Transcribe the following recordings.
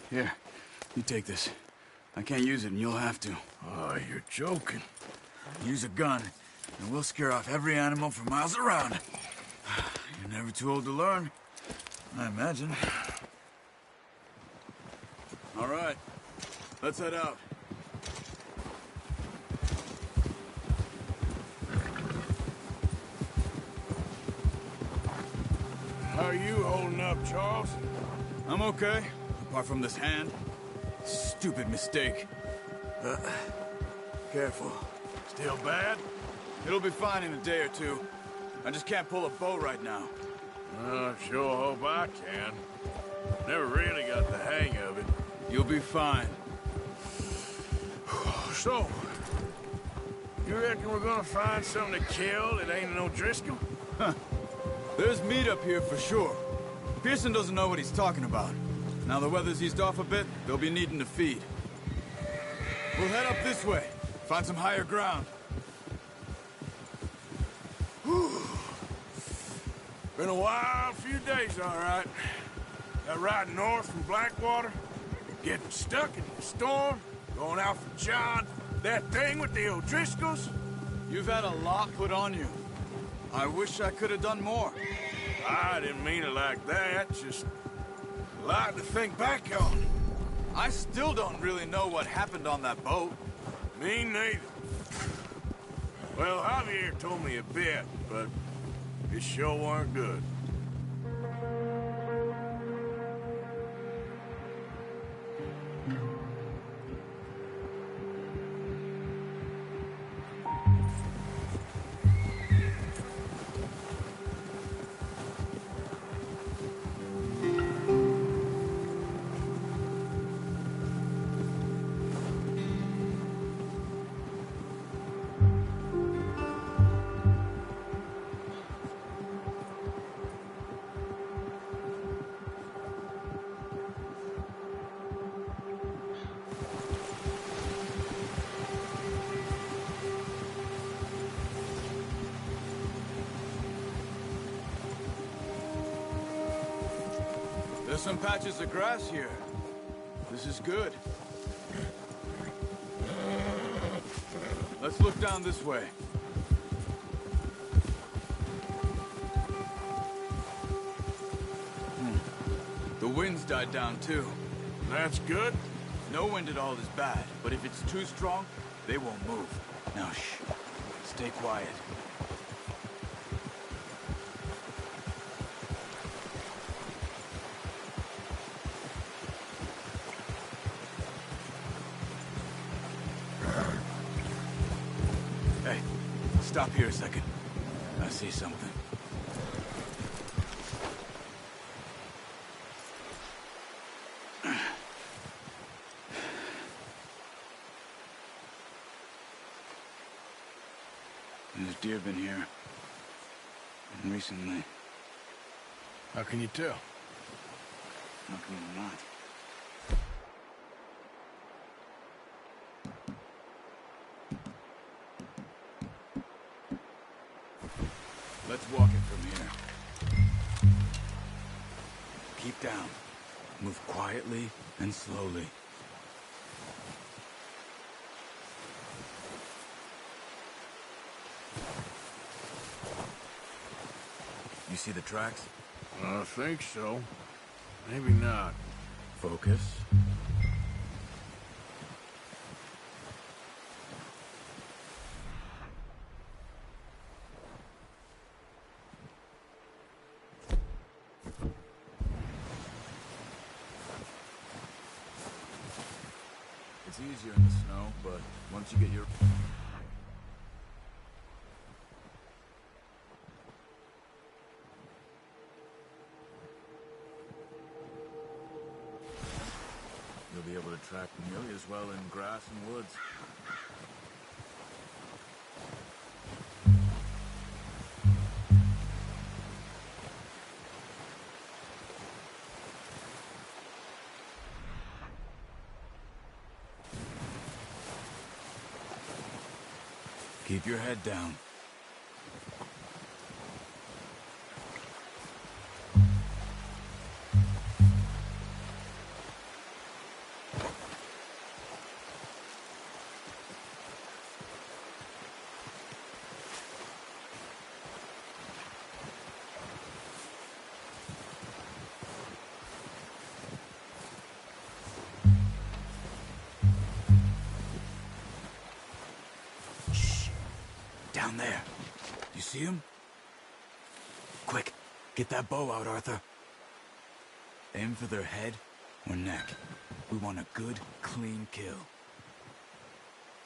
Here, you take this. I can't use it, and you'll have to. Oh, you're joking. Use a gun, and we'll scare off every animal for miles around. You're never too old to learn, I imagine. All right, let's head out. How are you holding up, Charles? I'm okay, apart from this hand. Stupid mistake. Careful. Still bad? It'll be fine in a day or two. I just can't pull a bow right now. I sure hope I can. Never really got the hang of it. You'll be fine. So, you reckon we're gonna find something to kill that ain't no Driscoll? Huh. There's meat up here for sure. Pearson doesn't know what he's talking about. Now the weather's eased off a bit, they'll be needing to feed. We'll head up this way, find some higher ground. Whew. Been a wild few days, all right. That ride north from Blackwater, getting stuck in the storm, going out for John, that thing with the O'Driscolls. You've had a lot put on you. I wish I could have done more. I didn't mean it like that, just a lot to think back on. I still don't really know what happened on that boat. Me neither. Well, Javier told me a bit, but it sure weren't good. There's some patches of grass here. This is good. Let's look down this way. The wind's died down too. That's good. No wind at all is bad, but if it's too strong, they won't move. Now shh. Stay quiet. Hey, stop here a second. I see something. There's deer been here. And recently. How can you tell? How can you not? Let's walk it from here. Keep down. Move quietly and slowly. You see the tracks? I think so. Maybe not. Focus. It's easier in the snow, but once you get your... You'll be able to track nearly as well in grass and woods. Keep your head down. Down there. You see him? Quick, get that bow out, Arthur. Aim for their head or neck. We want a good, clean kill.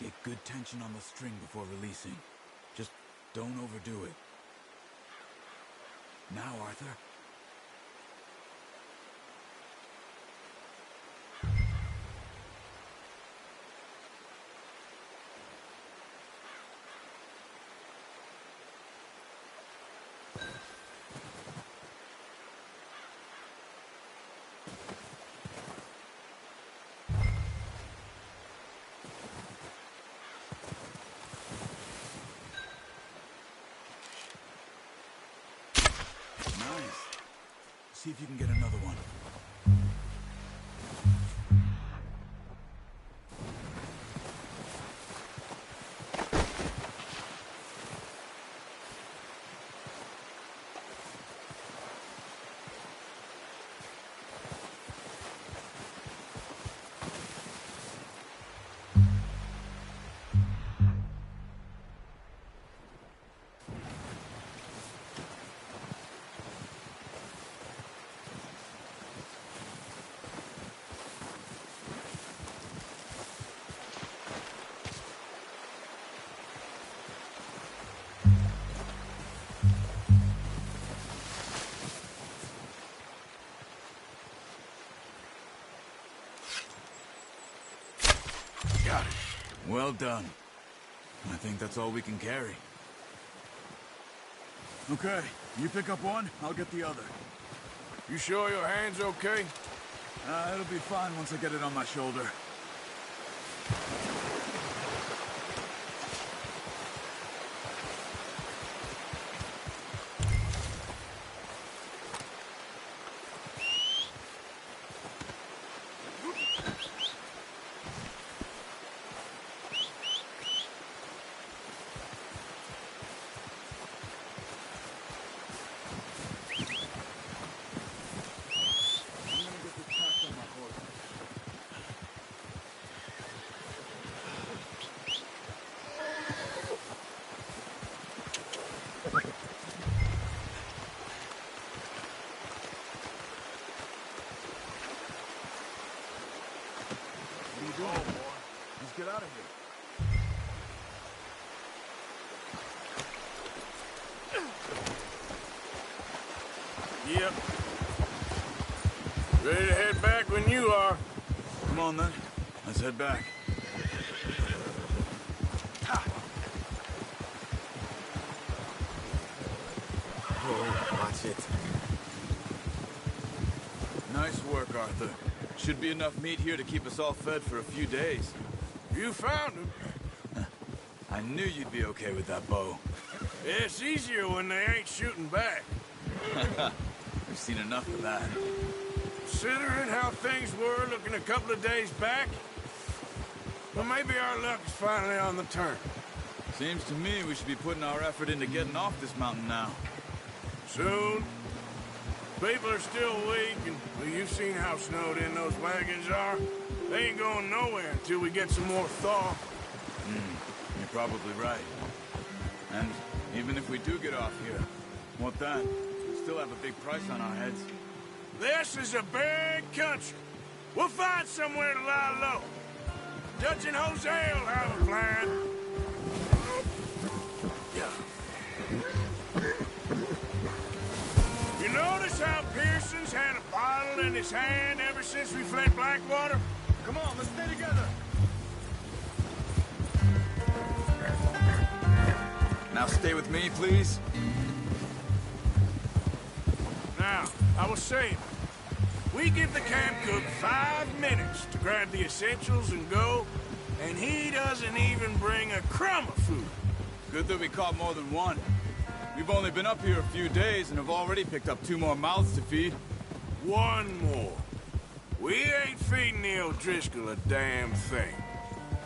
Get good tension on the string before releasing. Just don't overdo it. Now, Arthur. See if you can get another one. Got it. Well done. I think that's all we can carry. Okay, you pick up one, I'll get the other. You sure your hand's okay? It'll be fine once I get it on my shoulder. Let's get out of here. Yep. Ready to head back when you are. Come on, then. Let's head back. Oh, watch it. Nice work, Arthur. Should be enough meat here to keep us all fed for a few days. You found him. I knew you'd be okay with that bow. It's easier when they ain't shooting back. We've seen enough of that. Considering how things were looking a couple of days back, well, maybe our luck is finally on the turn. Seems to me we should be putting our effort into getting off this mountain now. Soon. People are still weak, and well, you've seen how snowed in those wagons are. They ain't going nowhere until we get some more thaw. You're probably right. And even if we do get off here, what then? We still have a big price on our heads. This is a big country. We'll find somewhere to lie low. Dutch and Jose will have a plan. You notice how Pearson's had a bottle in his hand ever since we fled Blackwater? Come on, let's stay together. Now stay with me, please. Now, I was saying, we give the camp cook 5 minutes to grab the essentials and go, and he doesn't even bring a crumb of food. Good that we caught more than one. We've only been up here a few days and have already picked up 2 more mouths to feed. 1 more. We ain't feeding the O'Driscoll a damn thing.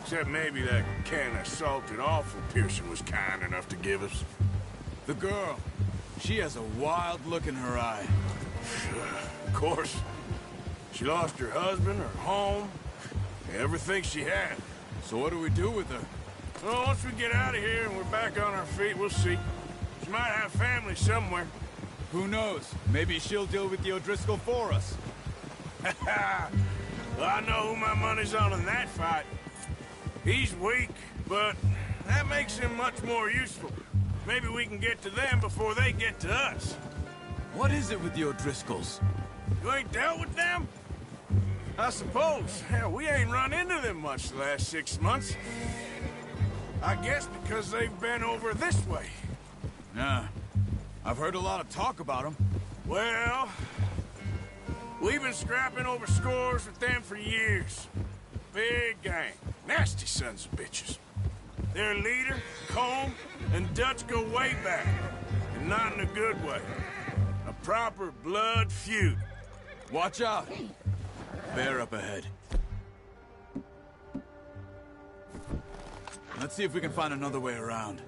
Except maybe that can of salted offal Pearson was kind enough to give us. The girl. She has a wild look in her eye. Of course. She lost her husband, her home, everything she had. So what do we do with her? Well, once we get out of here and we're back on our feet, we'll see. She might have family somewhere. Who knows? Maybe she'll deal with the O'Driscoll for us. Well, I know who my money's on in that fight. He's weak, but that makes him much more useful. Maybe we can get to them before they get to us. What is it with the O'Driscolls? You ain't dealt with them? I suppose. Hell, we ain't run into them much the last 6 months. I guess because they've been over this way. Yeah. I've heard a lot of talk about them. Well, we've been scrapping over scores with them for years. Big gang. Nasty sons of bitches. Their leader, Combe, and Dutch go way back. And not in a good way. A proper blood feud. Watch out! Bear up ahead. Let's see if we can find another way around.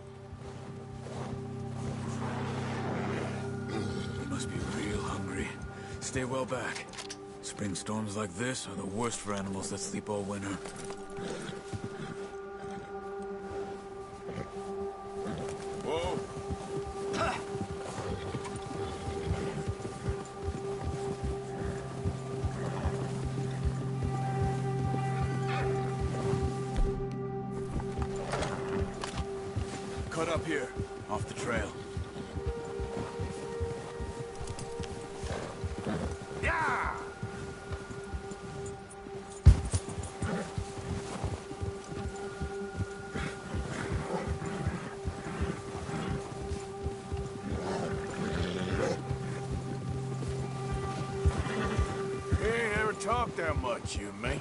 You must be real hungry. Stay well back. Spring storms like this are the worst for animals that sleep all winter. Whoa! Ha! Cut up here, off the trail. Yeah! We ain't ever talked that much, you and me.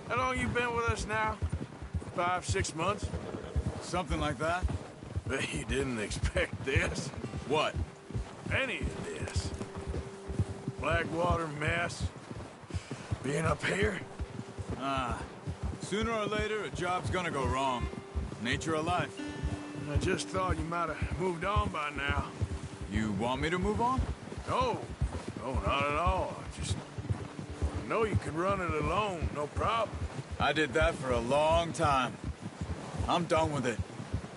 How long you been with us now? 5, 6 months? Something like that? Bet you didn't expect this. What? Any of this. Blackwater mess. Being up here? Sooner or later, a job's gonna go wrong. Nature of life. I just thought you might have moved on by now. You want me to move on? No. No, not at all. I know you could run it alone, no problem. I did that for a long time. I'm done with it.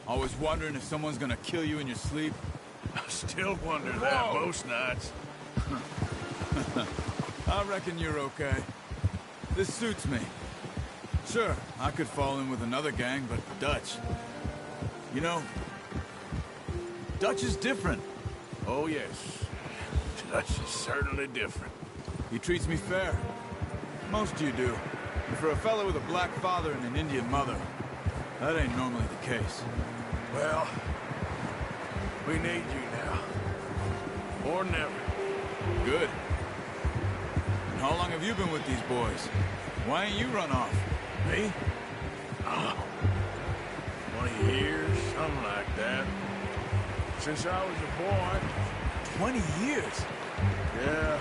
Always wondering if someone's gonna kill you in your sleep. I still wonder that most nights. I reckon you're okay. This suits me. Sure, I could fall in with another gang, but Dutch... You know, Dutch is different. Oh, yes. Dutch is certainly different. He treats me fair. Most of you do. And for a fellow with a black father and an Indian mother, that ain't normally the case. Well, we need you now. Or never. Good. And how long have you been with these boys? Why ain't you run off? Me? 20 years, something like that. Since I was a boy. 20 years? Yeah.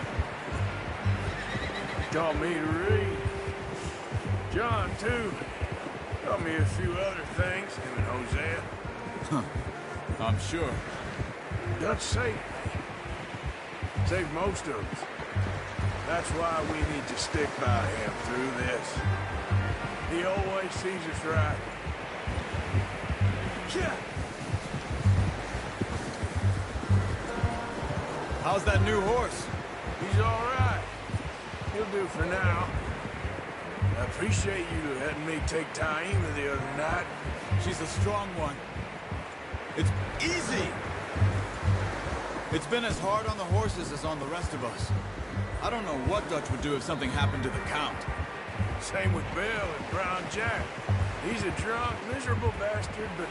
Taught me to read. John, too. Taught me a few other things, him and Hosea. Huh. I'm sure. Dutch saved me. Saved most of us. That's why we need to stick by him through this. He always sees us right. Yeah. How's that new horse? He's all right. He'll do for now. I appreciate you letting me take Taima the other night. She's a strong one. It's easy. It's been as hard on the horses as on the rest of us. I don't know what Dutch would do if something happened to the Count. Same with Bill and Brown Jack. He's a drunk, miserable bastard, but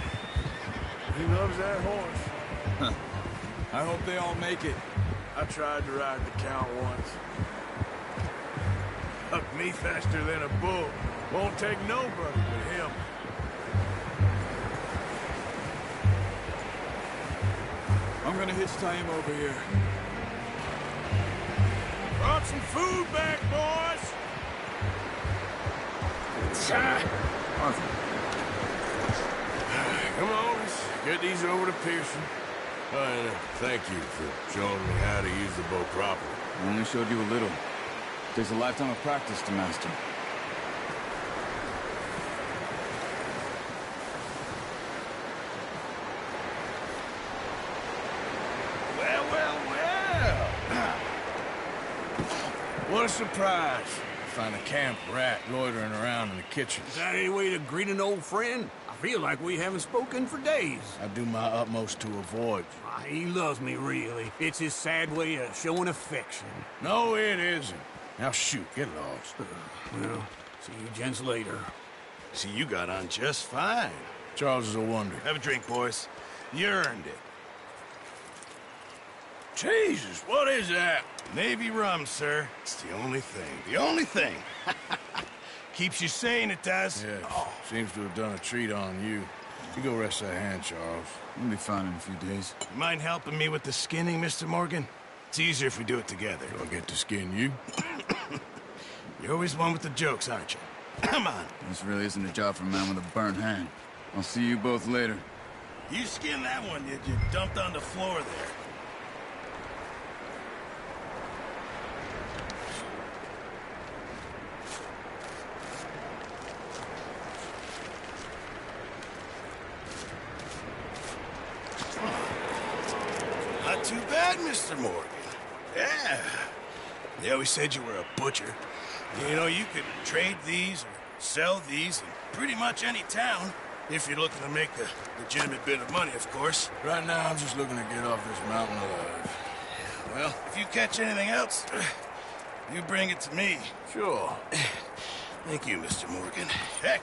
he loves that horse. Huh. I hope they all make it. I tried to ride the Count once. Up me faster than a bull. Won't take nobody but him. I'm gonna hitch Taima over here. Brought some food back, boys! Come on, let's get these over to Pearson. And thank you for showing me how to use the bow properly. I only showed you a little. Takes a lifetime of practice to master. What a surprise. Find a camp rat loitering around in the kitchen. Is that any way to greet an old friend? I feel like we haven't spoken for days. I do my utmost to avoid you. He loves me, really. It's his sad way of showing affection. No, it isn't. Now shoot, get lost. Well, see you gents later. See, you got on just fine. Charles is a wonder. Have a drink, boys. You earned it. Jesus, what is that? Navy rum, sir. It's the only thing. The only thing. Keeps you sane, it does. Yes, seems to have done a treat on you. You go rest that hand, Charles. We'll be fine in a few days. You mind helping me with the skinning, Mr. Morgan? It's easier if we do it together. Do I get to skin you? You're always one with the jokes, aren't you? Come on. This really isn't a job for a man with a burnt hand. I'll see you both later. You skinned that one you dumped on the floor there. Not too bad, Mr. Morgan. Yeah. They always said you were a butcher. You know, you could trade these or sell these in pretty much any town, if you're looking to make a legitimate bit of money, of course. Right now, I'm just looking to get off this mountain alive. Well, if you catch anything else, you bring it to me. Sure. Thank you, Mr. Morgan. Heck,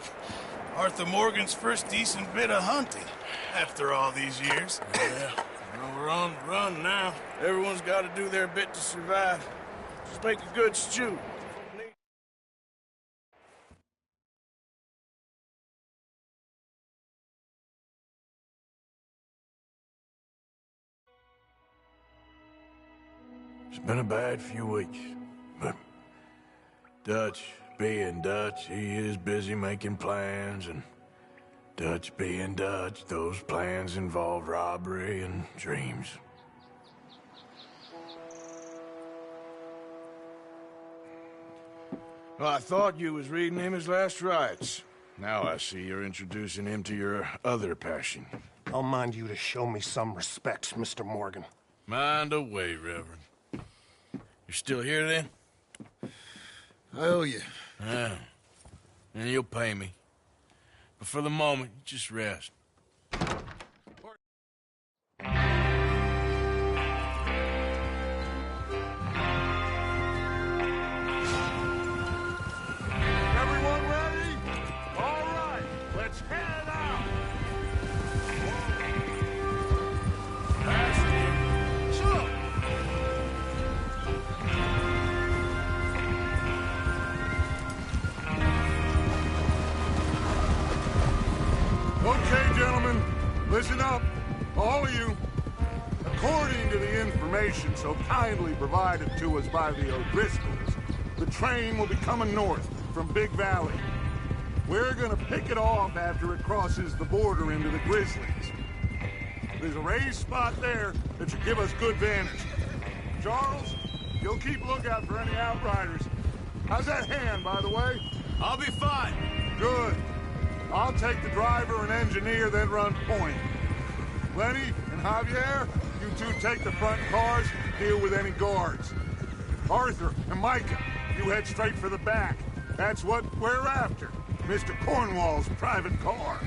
Arthur Morgan's first decent bit of hunting after all these years. Yeah. Well, we're on the run now. Everyone's got to do their bit to survive. Just make a good stew. It's been a bad few weeks, but Dutch being Dutch, he is busy making plans, and Dutch being Dutch, those plans involve robbery and dreams. Well, I thought you was reading him his last rites. Now I see you're introducing him to your other passion. I'll mind you to show me some respect, Mr. Morgan. Mind away, Reverend. You're still here, then? I owe you. Yeah. And you'll pay me. But for the moment, just rest. Everyone ready? All right, let's head out. Sure. Okay, gentlemen, listen up, all of you. According to the information so kindly provided to us by the O'Driscolls, the train will be coming north from Big Valley. We're gonna pick it off after it crosses the border into the Grizzlies. There's a raised spot there that should give us good vantage. Charles, you'll keep lookout for any outriders. How's that hand, by the way? I'll be fine. Good. I'll take the driver and engineer, then run point. Lenny and Javier, you two take the front cars, deal with any guards. Arthur and Micah, you head straight for the back. That's what we're after. Mr. Cornwall's private car.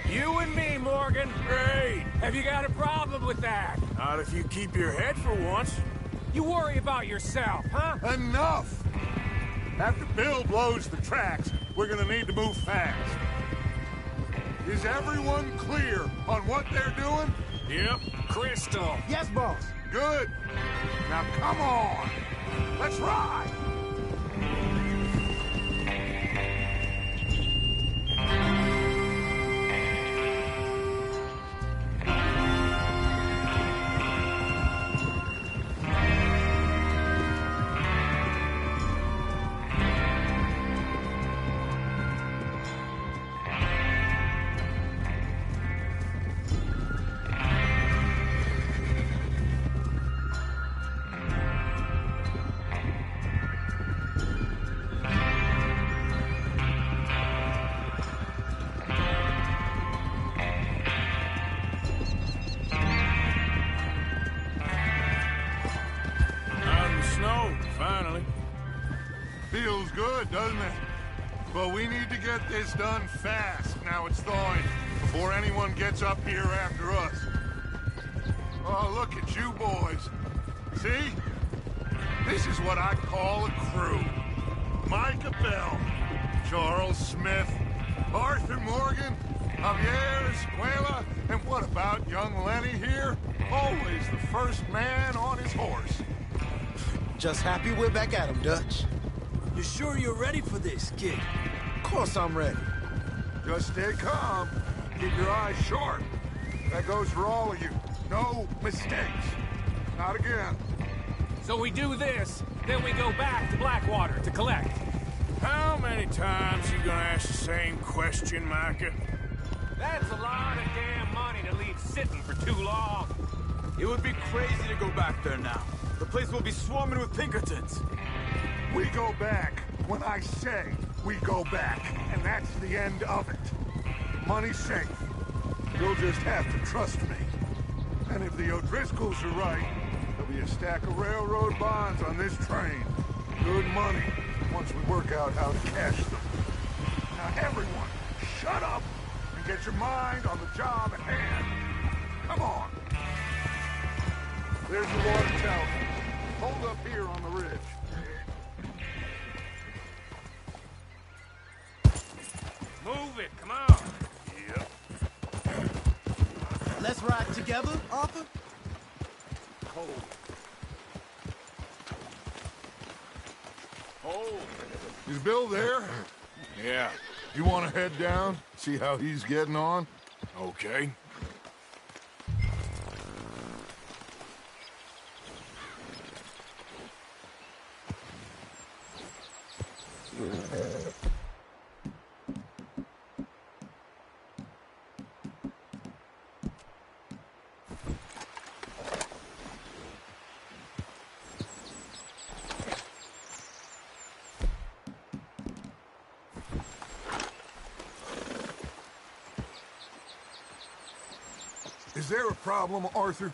You and me, Morgan. Great! Have you got a problem with that? Not if you keep your head for once. You worry about yourself, huh? Enough! After Bill blows the tracks, we're gonna need to move fast. Is everyone clear on what they're doing? Yep. Crystal. Yes, boss. Good. Now come on. Let's ride. Feels good, doesn't it? But we need to get this done fast. Now it's thawing, before anyone gets up here after us. Oh, look at you boys. See? This is what I call a crew. Micah Bell, Charles Smith, Arthur Morgan, Javier Escuela, and what about young Lenny here? Always the first man on his horse. Just happy we're back at him, Dutch. You sure you're ready for this, kid? Of course I'm ready. Just stay calm. Keep your eyes sharp. That goes for all of you. No mistakes. Not again. So we do this, then we go back to Blackwater to collect. How many times you gonna ask the same question, Micah? That's a lot of damn money to leave sitting for too long. It would be crazy to go back there now. The place will be swarming with Pinkertons. We go back when I say we go back, and that's the end of it. Money's safe. You'll just have to trust me. And if the O'Driscolls are right, there'll be a stack of railroad bonds on this train. Good money, once we work out how to cash them. Now everyone, shut up and get your mind on the job at hand. Come on. There's the water tower. Hold up here on the ridge. Move it, come on. Yep. Let's ride together, Arthur? Hold. Hold. Is Bill there? Yeah. You want to head down? See how he's getting on? Okay. Is there a problem, Arthur?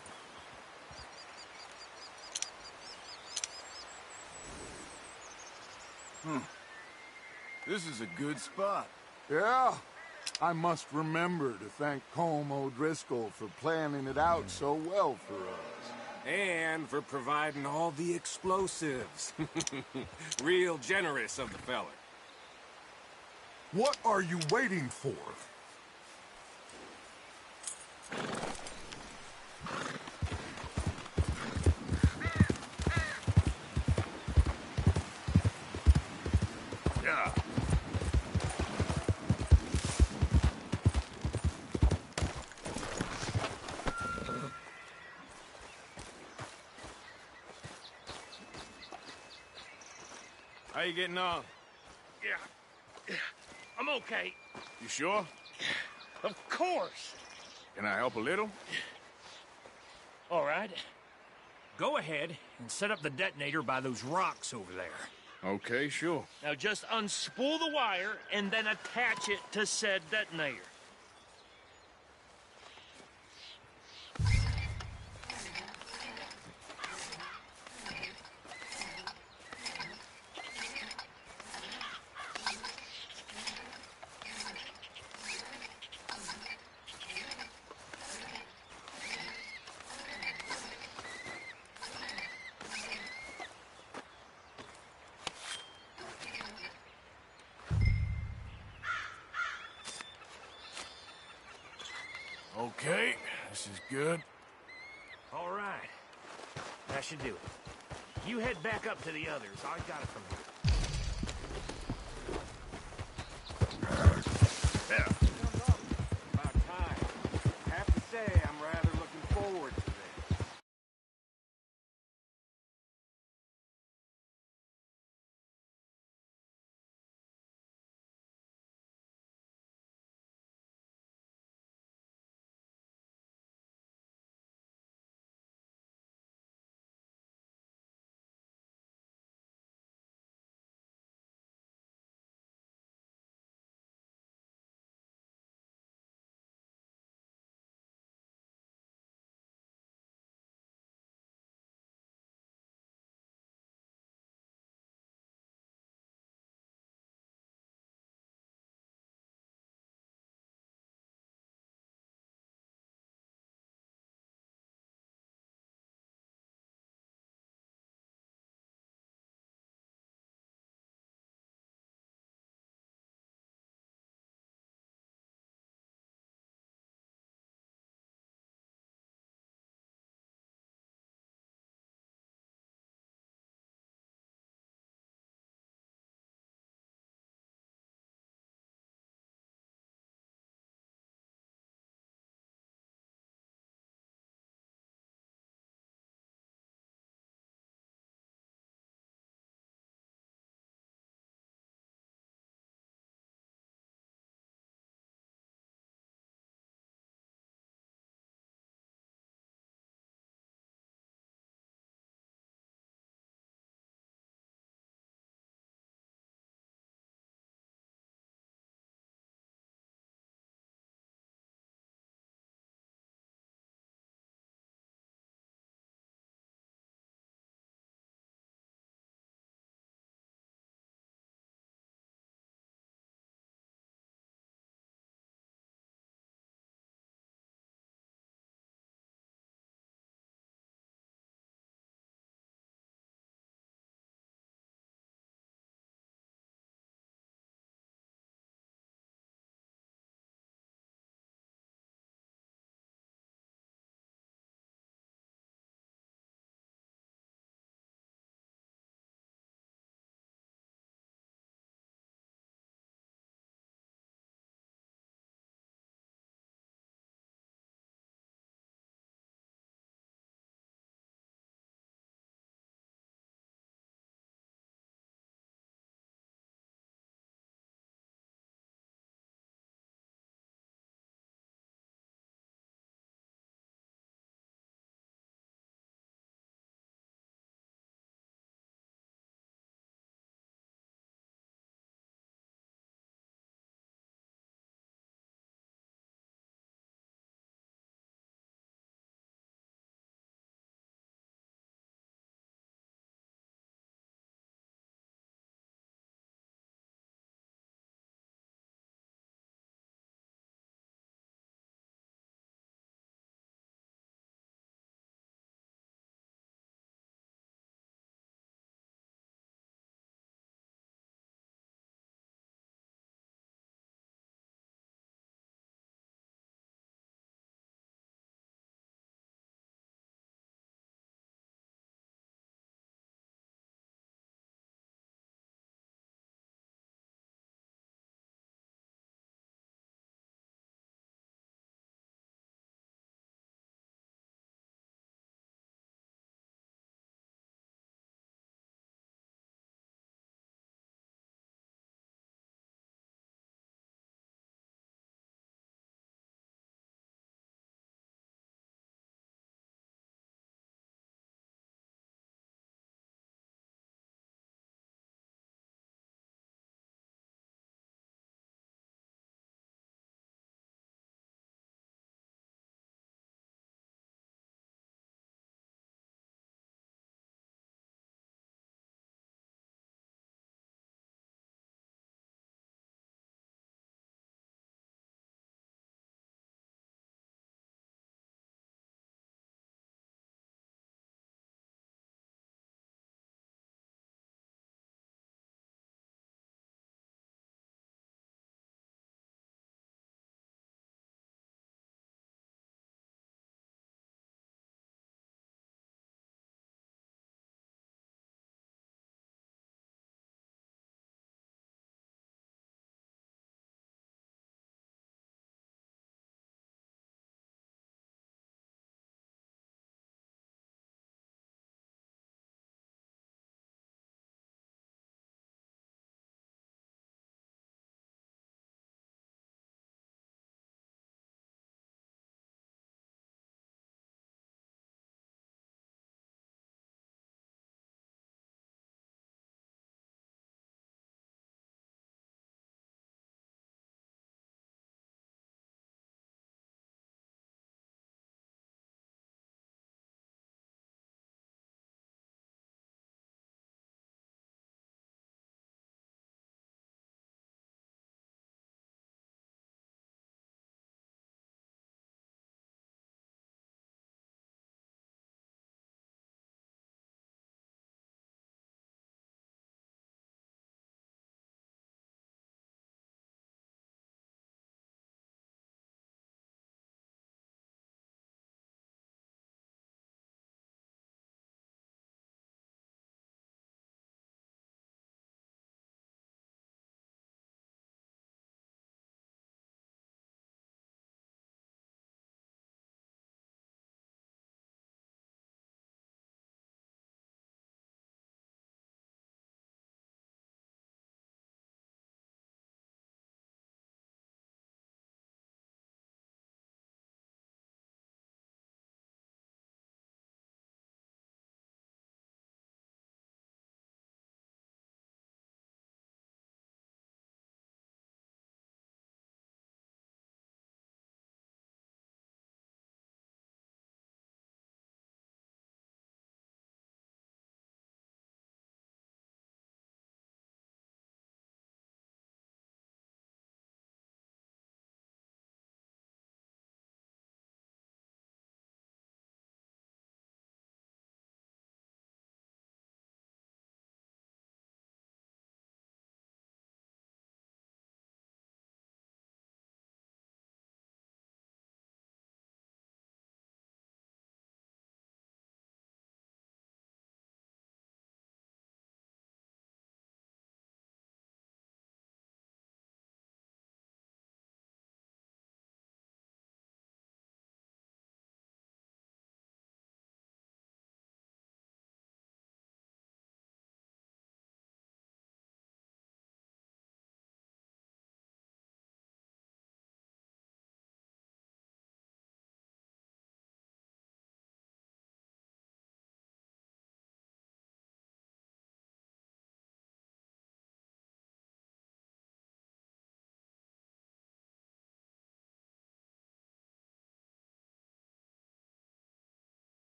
This is a good spot. Yeah. I must remember to thank Colm O'Driscoll for planning it out so well for us. And for providing all the explosives. Real generous of the fella. What are you waiting for? Yeah. How you getting on? Yeah. I'm okay. You sure? Of course. Can I help a little? All right. Go ahead and set up the detonator by those rocks over there. Okay, sure. Now just unspool the wire and then attach it to said detonator. Okay, this is good. All right. That should do it. You head back up to the others. I got it from here. Yeah.